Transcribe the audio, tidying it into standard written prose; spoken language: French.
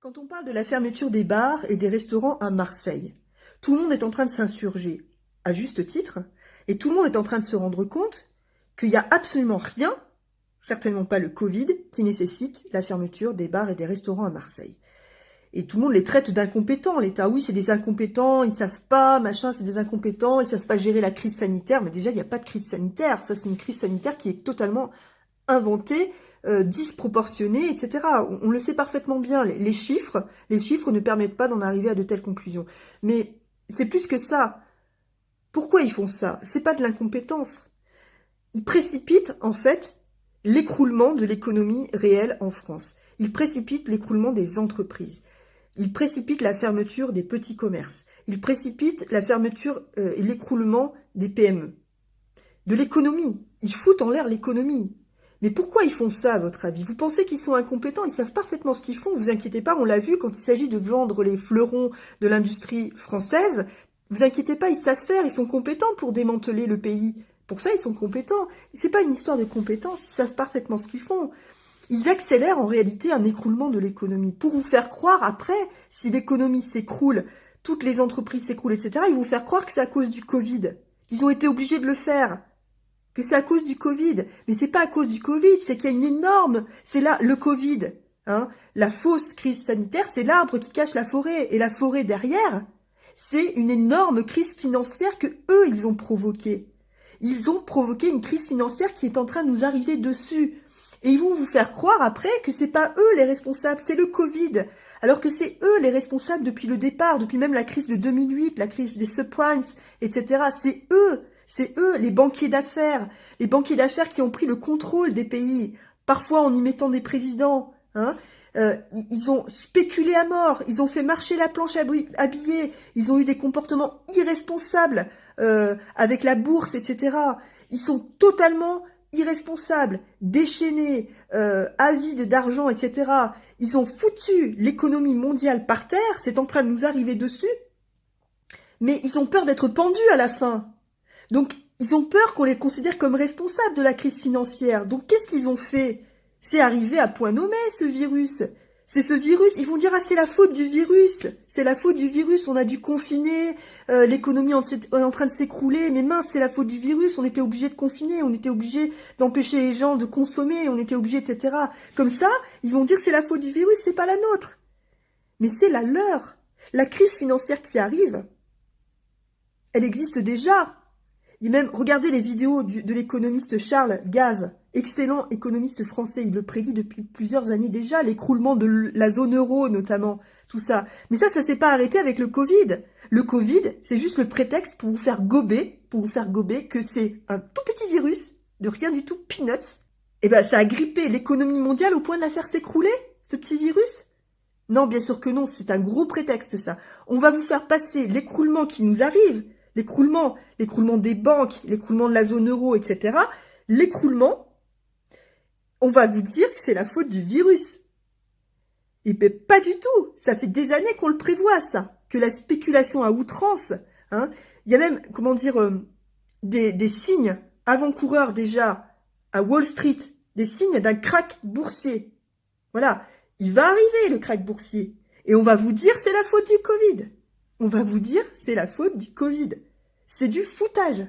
Quand on parle de la fermeture des bars et des restaurants à Marseille, tout le monde est en train de s'insurger, à juste titre, et tout le monde est en train de se rendre compte qu'il n'y a absolument rien, certainement pas le Covid, qui nécessite la fermeture des bars et des restaurants à Marseille. Et tout le monde les traite d'incompétents, l'État. Oui, c'est des incompétents, ils savent pas, machin, c'est des incompétents, ils savent pas gérer la crise sanitaire. Mais déjà, il n'y a pas de crise sanitaire. Ça, c'est une crise sanitaire qui est totalement inventée, disproportionnée, etc. On le sait parfaitement bien. Les chiffres ne permettent pas d'en arriver à de telles conclusions. Mais c'est plus que ça. Pourquoi ils font ça? C'est pas de l'incompétence. Ils précipitent, en fait, l'écroulement de l'économie réelle en France. Ils précipitent l'écroulement des entreprises. Ils précipitent la fermeture des petits commerces. Ils précipitent la fermeture et l'écroulement des PME. De l'économie. Ils foutent en l'air l'économie. Mais pourquoi ils font ça, à votre avis? Vous pensez qu'ils sont incompétents? Ils savent parfaitement ce qu'ils font. Vous inquiétez pas, on l'a vu quand il s'agit de vendre les fleurons de l'industrie française. Vous inquiétez pas, ils savent faire, ils sont compétents pour démanteler le pays. Pour ça, ils sont compétents. C'est pas une histoire de compétence, ils savent parfaitement ce qu'ils font. Ils accélèrent en réalité un écroulement de l'économie. Pour vous faire croire, après, si l'économie s'écroule, toutes les entreprises s'écroulent, etc., ils vont faire croire que c'est à cause du Covid, qu'ils ont été obligés de le faire, que c'est à cause du Covid. Mais c'est pas à cause du Covid, c'est qu'il y a une énorme... C'est là, le Covid, hein, la fausse crise sanitaire, c'est l'arbre qui cache la forêt. Et la forêt derrière, c'est une énorme crise financière que eux, ils ont provoquée. Ils ont provoqué une crise financière qui est en train de nous arriver dessus. Et ils vont vous faire croire après que c'est pas eux les responsables, c'est le Covid. Alors que c'est eux les responsables depuis le départ, depuis même la crise de 2008, la crise des subprimes, etc. C'est eux, les banquiers d'affaires qui ont pris le contrôle des pays, parfois en y mettant des présidents. Hein. Ils ont spéculé à mort, ils ont fait marcher la planche à billets, ils ont eu des comportements irresponsables avec la bourse, etc. Ils sont totalement irresponsables, déchaînés, avides d'argent, etc. Ils ont foutu l'économie mondiale par terre, c'est en train de nous arriver dessus, mais ils ont peur d'être pendus à la fin. Donc, ils ont peur qu'on les considère comme responsables de la crise financière. Donc, qu'est-ce qu'ils ont fait? C'est arrivé à point nommé, ce virus. C'est ce virus, ils vont dire, ah, c'est la faute du virus. C'est la faute du virus, on a dû confiner, l'économie est en train de s'écrouler. Mais mince, c'est la faute du virus, on était obligé de confiner, on était obligé d'empêcher les gens de consommer, on était obligé, etc. Comme ça, ils vont dire que c'est la faute du virus, c'est pas la nôtre. Mais c'est la leur. La crise financière qui arrive, elle existe déjà. Et même, regardez les vidéos de l'économiste Charles Gave, excellent économiste français, il le prédit depuis plusieurs années déjà, l'écroulement de la zone euro notamment, tout ça. Mais ça s'est pas arrêté avec le Covid. Le Covid, c'est juste le prétexte pour vous faire gober que c'est un tout petit virus, de rien du tout, peanuts. Et ben, ça a grippé l'économie mondiale au point de la faire s'écrouler, ce petit virus. Non, bien sûr que non, c'est un gros prétexte ça. On va vous faire passer l'écroulement qui nous arrive, l'écroulement des banques, l'écroulement de la zone euro, etc. L'écroulement, on va vous dire que c'est la faute du virus. Et ben pas du tout. Ça fait des années qu'on le prévoit, ça. Que la spéculation à outrance, hein. Il y a même, comment dire, des signes avant-coureurs déjà à Wall Street, des signes d'un krach boursier. Voilà. Il va arriver, le krach boursier. Et on va vous dire c'est la faute du Covid. On va vous dire c'est la faute du Covid. C'est du foutage.